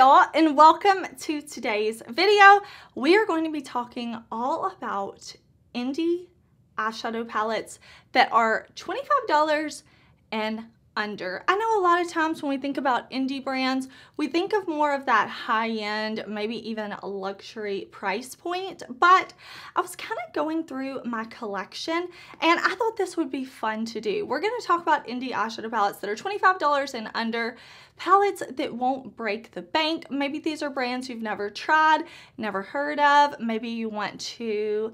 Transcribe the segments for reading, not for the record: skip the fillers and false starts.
y'all, and welcome to today's video. We are going to be talking all about indie eyeshadow palettes that are $25 and under. I know a lot of times when we think about indie brands, we think of more of that high-end, maybe even a luxury price point, but I was kind of going through my collection and I thought this would be fun to do. We're going to talk about indie eyeshadow palettes that are $25 and under, palettes that won't break the bank. Maybe these are brands you've never tried, never heard of. Maybe you want to,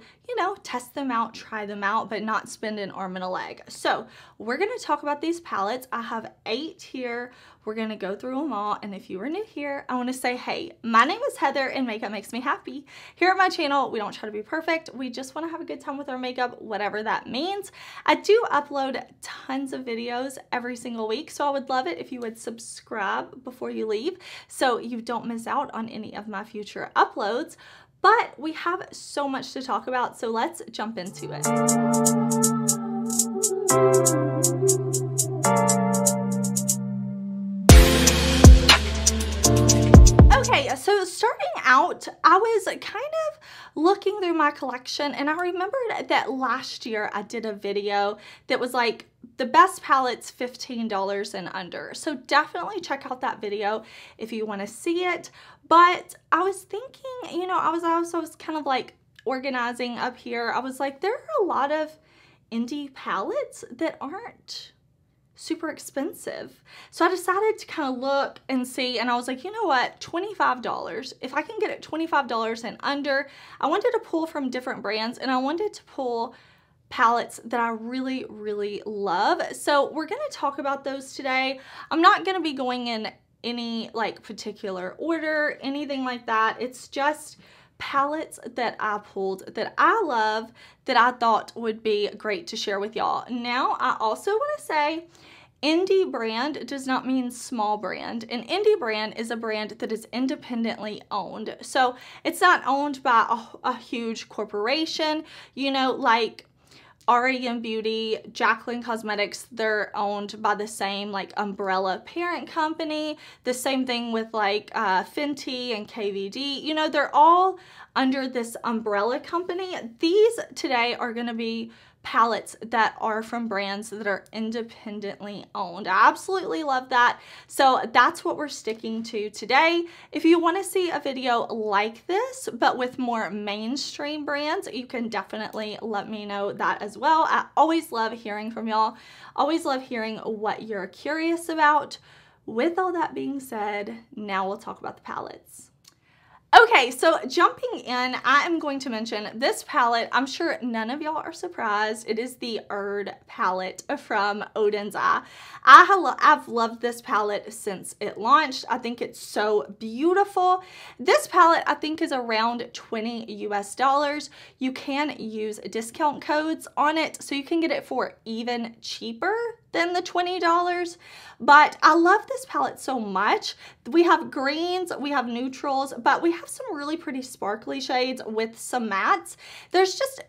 test them out, try them out, but not spend an arm and a leg. So we're going to talk about these palettes. I have 8 here. We're going to go through them all. And if you are new here, I want to say, hey, my name is Heather and makeup makes me happy. Here at my channel, we don't try to be perfect. We just want to have a good time with our makeup, whatever that means. I do upload tons of videos every single week, so I would love it if you would subscribe before you leave so you don't miss out on any of my future uploads. But we have so much to talk about, so let's jump into it. Okay, so starting out, I was kind of looking through my collection and I remembered that last year I did a video that was like the best palettes $15 and under. So definitely check out that video if you want to see it. But I was thinking, I was kind of like organizing up here. I was like, there are a lot of indie palettes that aren't super expensive. So I decided to kind of look and see, and I was like, you know what, $25. If I can get it $25 and under, I wanted to pull from different brands and I wanted to pull palettes that I really, really love. So we're going to talk about those today. I'm not going to be going in any like particular order, anything like that. It's just palettes that I pulled that I love that I thought would be great to share with y'all. Now, I also want to say indie brand does not mean small brand. An indie brand is a brand that is independently owned. So it's not owned by a huge corporation, like R.E.M. Beauty, Jaclyn Cosmetics, they're owned by the same like umbrella parent company. The same thing with like Fenty and KVD. They're all under this umbrella company. These today are going to be palettes that are from brands that are independently owned. I absolutely love that. So that's what we're sticking to today. If you want to see a video like this, but with more mainstream brands, you can definitely let me know that as well. I always love hearing from y'all. Always love hearing what you're curious about. With all that being said, now we'll talk about the palettes. Okay, so jumping in, I am going to mention this palette. I'm sure none of y'all are surprised. It is the Urd palette from Oden's Eye. I've loved this palette since it launched. I think it's so beautiful. This palette, I think, is around $20 US. You can use discount codes on it, so you can get it for even cheaper than the $20. But I love this palette so much. We have greens, we have neutrals, but we have some really pretty sparkly shades with some mattes. There's just,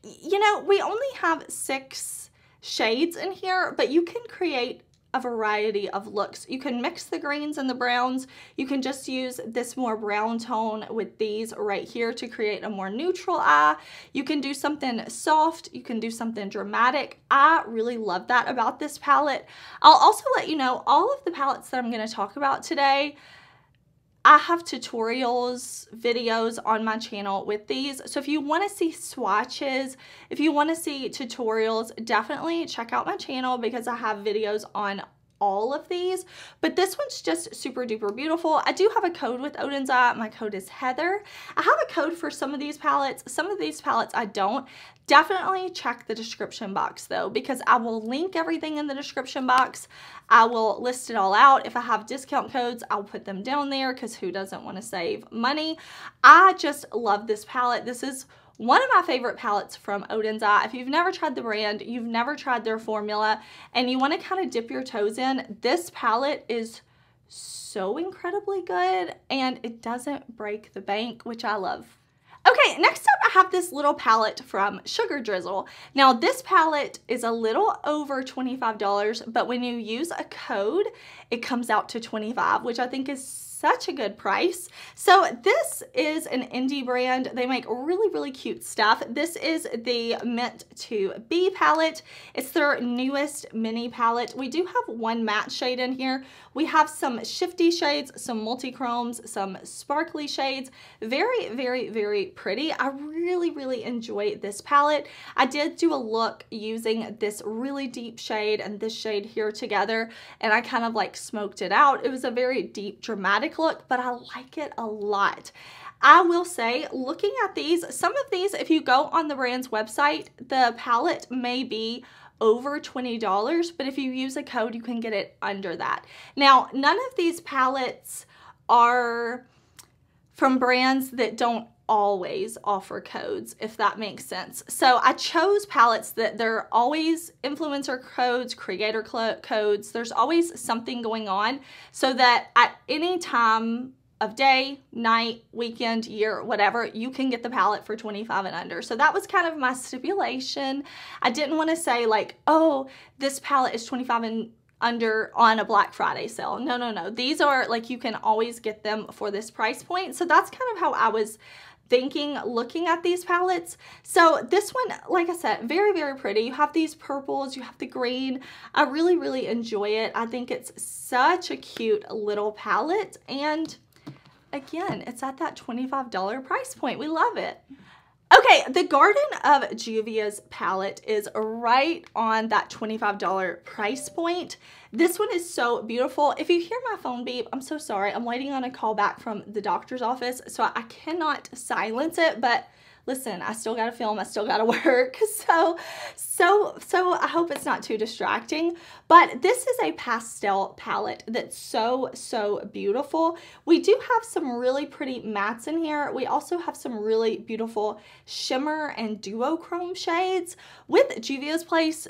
we only have 6 shades in here, but you can create a variety of looks. You can mix the greens and the browns. You can just use this more brown tone with these right here to create a more neutral eye. You can do something soft. You can do something dramatic. I really love that about this palette. I'll also let you know all of the palettes that I'm going to talk about today, I have tutorials, videos on my channel with these. So if you want to see swatches, if you want to see tutorials, definitely check out my channel because I have videos on all of these. But this one's just super duper beautiful. I do have a code with Oden's Eye. My code is Heather. I have a code for some of these palettes. Some of these palettes I don't. Definitely check the description box though, because I will link everything in the description box. I will list it all out. If I have discount codes, I'll put them down there because who doesn't want to save money? I just love this palette. This is one of my favorite palettes from Oden's Eye. If you've never tried the brand, you've never tried their formula, and you want to kind of dip your toes in, this palette is so incredibly good and it doesn't break the bank, which I love. Okay, next up I have this little palette from Sugar Drizzle. Now this palette is a little over $25, but when you use a code, it comes out to $25, which I think is such a good price. So this is an indie brand. They make really, really cute stuff. This is the Meant to Be palette. It's their newest mini palette. We do have one matte shade in here. We have some shifty shades, some multi-chromes, some sparkly shades. Very, very, very pretty. I really, really enjoy this palette. I did do a look using this really deep shade and this shade here together, and I kind of like smoked it out. It was a very deep, dramatic look, but I like it a lot. I will say, looking at these, some of these, if you go on the brand's website, the palette may be over $20, but if you use a code, you can get it under that. Now, none of these palettes are from brands that don't always offer codes, if that makes sense. So I chose palettes that they're always influencer codes, creator codes. There's always something going on so that at any time of day, night, weekend, year, whatever, you can get the palette for $25 and under. So that was kind of my stipulation. I didn't want to say like, oh, this palette is $25 and under on a Black Friday sale. No, no, no. These are like, you can always get them for this price point. So that's kind of how I was thinking looking at these palettes. So this one, like I said, very, very pretty. You have these purples, you have the green. I really, really enjoy it. I think it's such a cute little palette, and again, it's at that $25 price point. We love it. Okay, the Garden of Juvia's palette is right on that $25 price point. This one is so beautiful. If you hear my phone beep, I'm so sorry. I'm waiting on a call back from the doctor's office, so I cannot silence it, but listen, I still gotta film, I still gotta work, so I hope it's not too distracting. But this is a pastel palette that's so beautiful. We do have some really pretty mattes in here. We also have some really beautiful shimmer and duochrome shades. With Juvia's Place,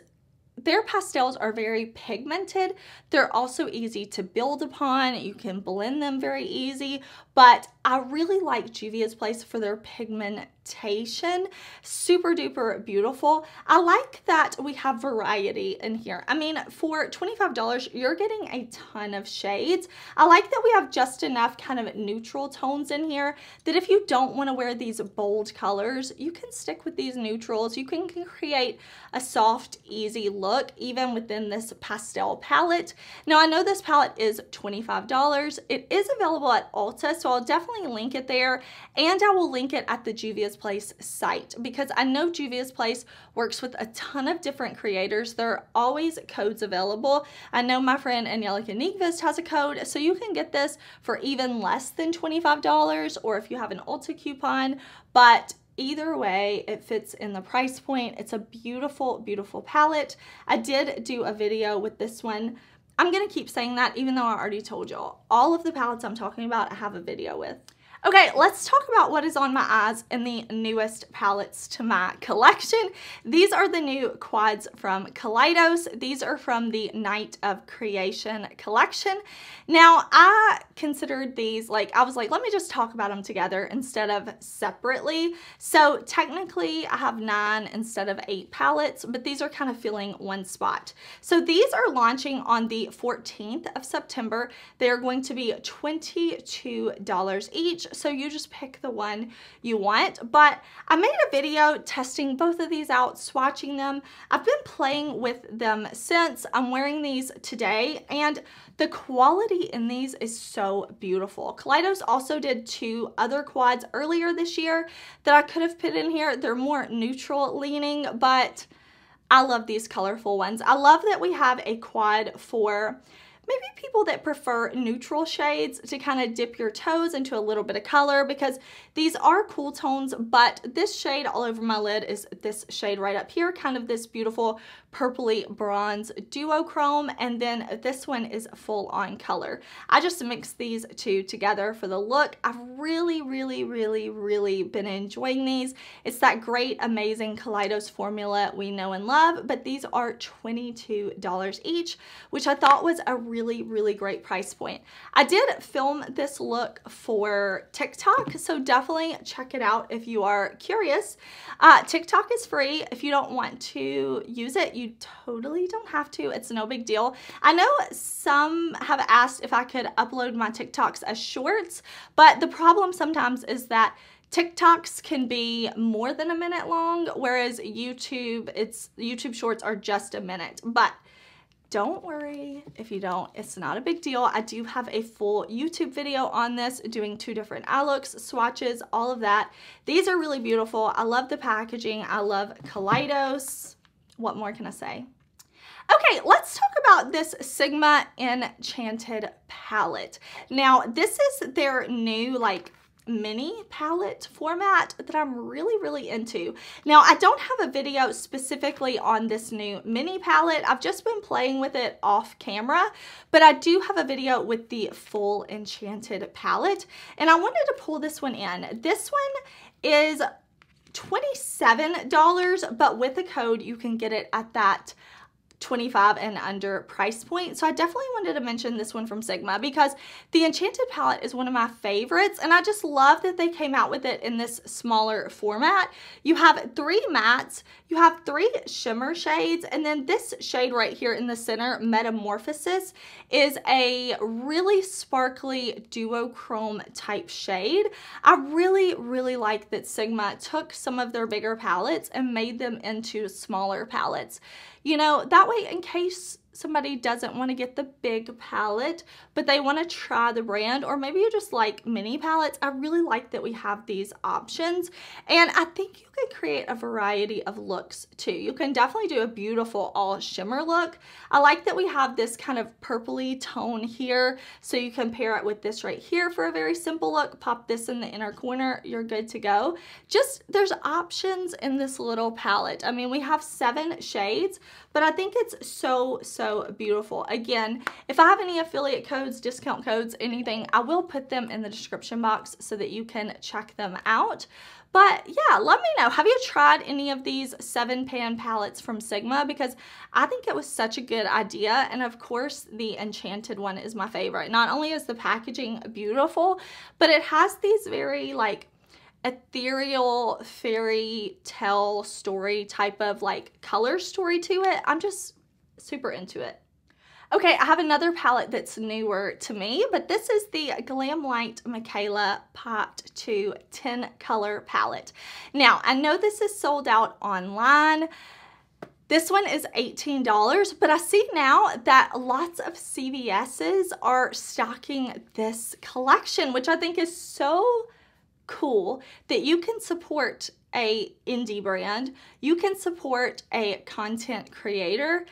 their pastels are very pigmented. They're also easy to build upon. You can blend them very easy, but I really like Juvia's Place for their pigmentation. Super duper beautiful. I like that we have variety in here. I mean, for $25, you're getting a ton of shades. I like that we have just enough kind of neutral tones in here that if you don't want to wear these bold colors, you can stick with these neutrals. You can create a soft, easy look even within this pastel palette. Now, I know this palette is $25. It is available at Ulta, so I'll definitely link it there, and I will link it at the Juvia's Place site because I know Juvia's Place works with a ton of different creators. There are always codes available. I know my friend Angelica Nyqvist has a code, so you can get this for even less than $25, or if you have an Ulta coupon, but either way, it fits in the price point. It's a beautiful, beautiful palette. I did do a video with this one. I'm going to keep saying that even though I already told y'all. All of the palettes I'm talking about, I have a video with. Okay, let's talk about what is on my eyes in the newest palettes to my collection. These are the new quads from Kaleidos. These are from the Night of Creation collection. Now, I considered these, like, I was like, let me just talk about them together instead of separately. So technically, I have 9 instead of 8 palettes, but these are kind of filling one spot. So these are launching on the 14th of September. They are going to be $22 each. So you just pick the one you want. But I made a video testing both of these out, swatching them. I've been playing with them since. I'm wearing these today, and the quality in these is so beautiful. Kaleidos also did 2 other quads earlier this year that I could have put in here. They're more neutral leaning, but I love these colorful ones. I love that we have a quad for maybe people that prefer neutral shades to kind of dip your toes into a little bit of color, because these are cool tones, but this shade all over my lid is this shade right up here, kind of this beautiful purpley bronze duochrome, and then this one is full on color. I just mixed these two together for the look. I've really been enjoying these. It's that great, amazing Kaleidos formula we know and love, but these are $22 each, which I thought was a really, really great price point. I did film this look for TikTok, so definitely check it out if you are curious. TikTok is free. If you don't want to use it, you totally don't have to. It's no big deal. I know some have asked if I could upload my TikToks as shorts, but the problem sometimes is that TikToks can be more than a minute long, whereas YouTube shorts are just a minute. But don't worry if you don't, it's not a big deal. I do have a full YouTube video on this, doing 2 different eye looks, swatches, all of that. These are really beautiful. I love the packaging. I love Kaleidos. What more can I say? Okay, let's talk about this Sigma Enchanted palette. Now, this is their new, like, mini palette format that I'm really, really into. Now, I don't have a video specifically on this new mini palette. I've just been playing with it off camera, but I do have a video with the full Enchanted palette, and I wanted to pull this one in. This one is $27, but with a code, you can get it at that 25 and under price point. So I definitely wanted to mention this one from Sigma because the Enchanted palette is one of my favorites, and I just love that they came out with it in this smaller format. You have 3 mattes, you have 3 shimmer shades, and then this shade right here in the center, Metamorphosis, is a really sparkly duochrome type shade. I really, really like that Sigma took some of their bigger palettes and made them into smaller palettes. You know, that way, in case somebody doesn't want to get the big palette, but they want to try the brand, or maybe you just like mini palettes, I really like that we have these options. And I think you can create a variety of looks too. You can definitely do a beautiful all shimmer look. I like that we have this kind of purpley tone here, so you can pair it with this right here for a very simple look. Pop this in the inner corner, you're good to go. Just, there's options in this little palette. I mean, we have 7 shades, but I think it's so beautiful. Again, if I have any affiliate codes, discount codes, anything, I will put them in the description box so that you can check them out. But yeah, let me know, have you tried any of these 7-pan palettes from Sigma? Because I think it was such a good idea, and of course the Enchanted one is my favorite. Not only is the packaging beautiful, but it has these very like ethereal fairy tale story type of like color story to it. I'm just super into it. Okay, I have another palette that's newer to me, but this is the Glamlite Michaela Pot 2 10 color palette. Now, I know this is sold out online. This one is $18, but I see now that lots of CVS's are stocking this collection, which I think is so cool that you can support a indie brand, you can support a content creator,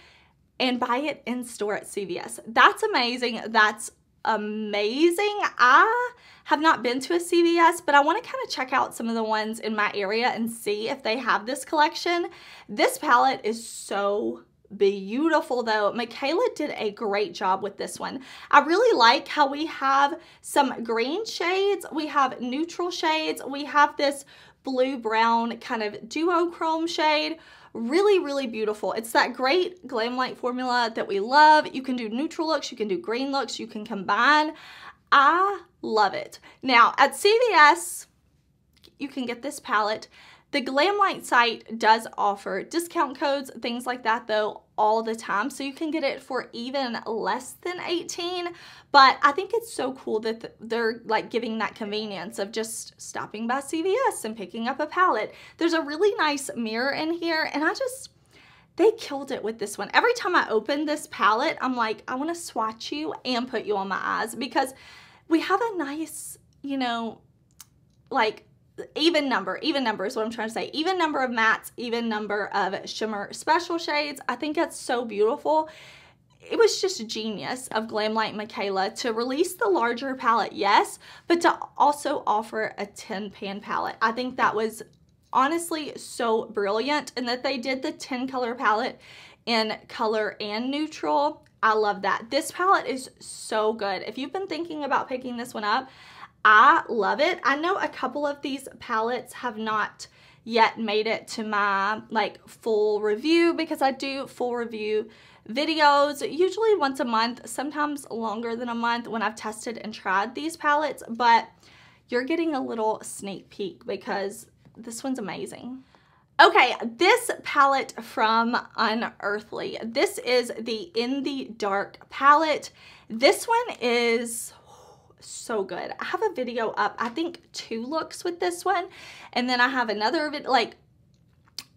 and buy it in store at CVS. That's amazing. That's amazing. I have not been to a CVS, but I want to kind of check out some of the ones in my area and see if they have this collection. This palette is so beautiful though. Michaela did a great job with this one. I really like how we have some green shades, we have neutral shades, we have this blue-brown kind of duochrome shade. Really, really beautiful. It's that great Glamlite formula that we love. You can do neutral looks, you can do green looks, you can combine. I love it. Now, at CVS, you can get this palette. The Glamlite site does offer discount codes, things like that though, all the time. So you can get it for even less than $18. But I think it's so cool that they're like giving that convenience of just stopping by CVS and picking up a palette. There's a really nice mirror in here, and they killed it with this one. Every time I open this palette, I'm like, I want to swatch you and put you on my eyes, because we have a nice, you know, like even number is what I'm trying to say. Even number of mattes, even number of shimmer special shades. I think that's so beautiful. It was just genius of Glamlite Michaela to release the larger palette, yes, but to also offer a 10-pan palette. I think that was honestly so brilliant, and that they did the 10 color palette in color and neutral. I love that. This palette is so good. If you've been thinking about picking this one up, I love it. I know a couple of these palettes have not yet made it to my like full review, because I do full review videos, usually once a month, sometimes longer than a month when I've tested and tried these palettes, but you're getting a little sneak peek because this one's amazing. Okay, this palette from Unearthly. This is the In the Dark palette. This one is so good. I have a video up, I think 2 looks with this one, and then I have another video. Like,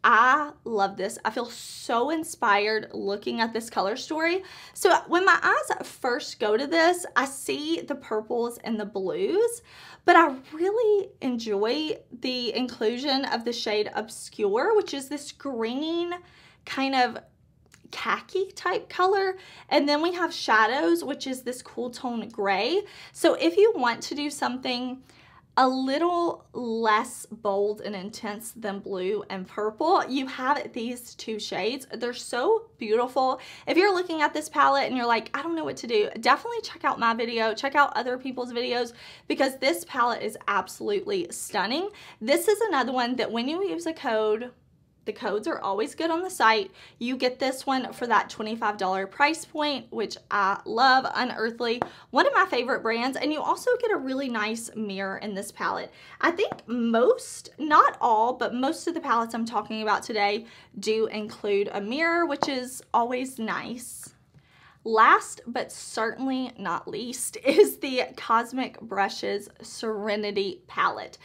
I love this. I feel so inspired looking at this color story. So when my eyes first go to this, I see the purples and the blues, but I really enjoy the inclusion of the shade Obscure, which is this green kind of khaki type color, and then we have Shadows, which is this cool tone gray. So if you want to do something a little less bold and intense than blue and purple, you have these 2 shades. They're so beautiful. If you're looking at this palette and you're like, I don't know what to do, definitely check out my video, check out other people's videos, because this palette is absolutely stunning. This is another one that when you use a code, the codes are always good on the site. You get this one for that $25 price point, which I love. Unearthly, one of my favorite brands, and you also get a really nice mirror in this palette. I think most, not all, but most of the palettes I'm talking about today do include a mirror, which is always nice. Last but certainly not least is the Cosmic Brushes Serenity palette.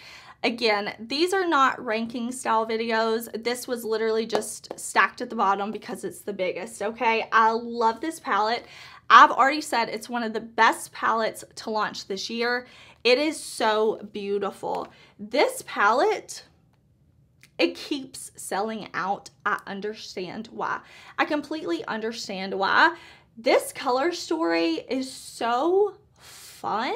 Again, these are not ranking style videos. This was literally just stacked at the bottom because it's the biggest, okay? I love this palette. I've already said it's one of the best palettes to launch this year. It is so beautiful. This palette, it keeps selling out. I understand why. I completely understand why. This color story is so fun,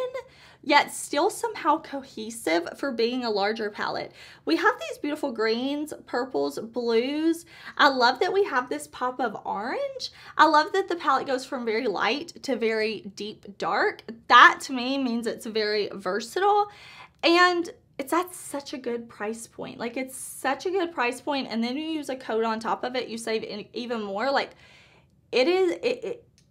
yet still somehow cohesive for being a larger palette. We have these beautiful greens, purples, blues. I love that we have this pop of orange. I love that the palette goes from very light to very deep dark. That to me means it's very versatile, and it's at such a good price point. Like, it's such a good price point, and then you use a code on top of it, you save even more. Like,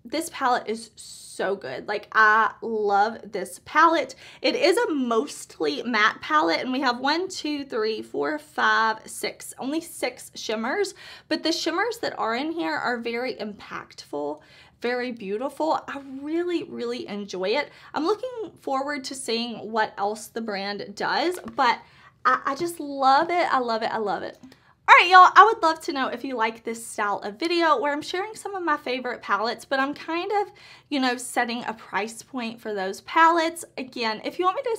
this palette is so good. Like, I love this palette. It is a mostly matte palette, and we have 1, 2, 3, 4, 5, 6, only 6 shimmers, but the shimmers that are in here are very impactful, very beautiful. I really, really enjoy it. I'm looking forward to seeing what else the brand does, but I just love it. I love it. I love it. All right, y'all, I would love to know if you like this style of video where I'm sharing some of my favorite palettes, but I'm kind of, you know, setting a price point for those palettes. Again, if you want me to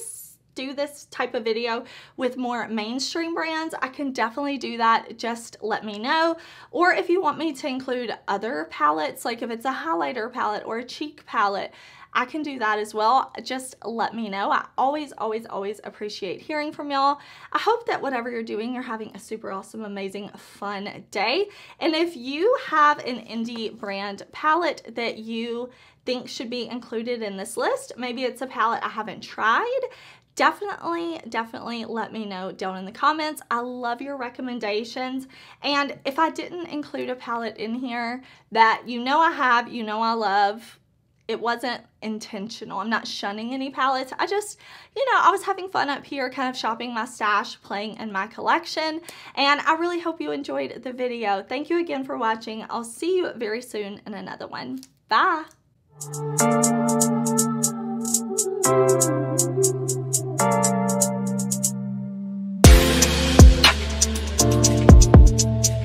do this type of video with more mainstream brands, I can definitely do that. Just let me know. Or if you want me to include other palettes, like if it's a highlighter palette or a cheek palette, I can do that as well. Just let me know. I always, always, always appreciate hearing from y'all. I hope that whatever you're doing, you're having a super awesome, amazing, fun day. And if you have an indie brand palette that you think should be included in this list, maybe it's a palette I haven't tried, definitely let me know down in the comments. I love your recommendations. And if I didn't include a palette in here that you know I have, you know I love, it wasn't intentional. I'm not shunning any palettes. I just, you know, I was having fun up here kind of shopping my stash, playing in my collection, and I really hope you enjoyed the video. Thank you again for watching. I'll see you very soon in another one. Bye.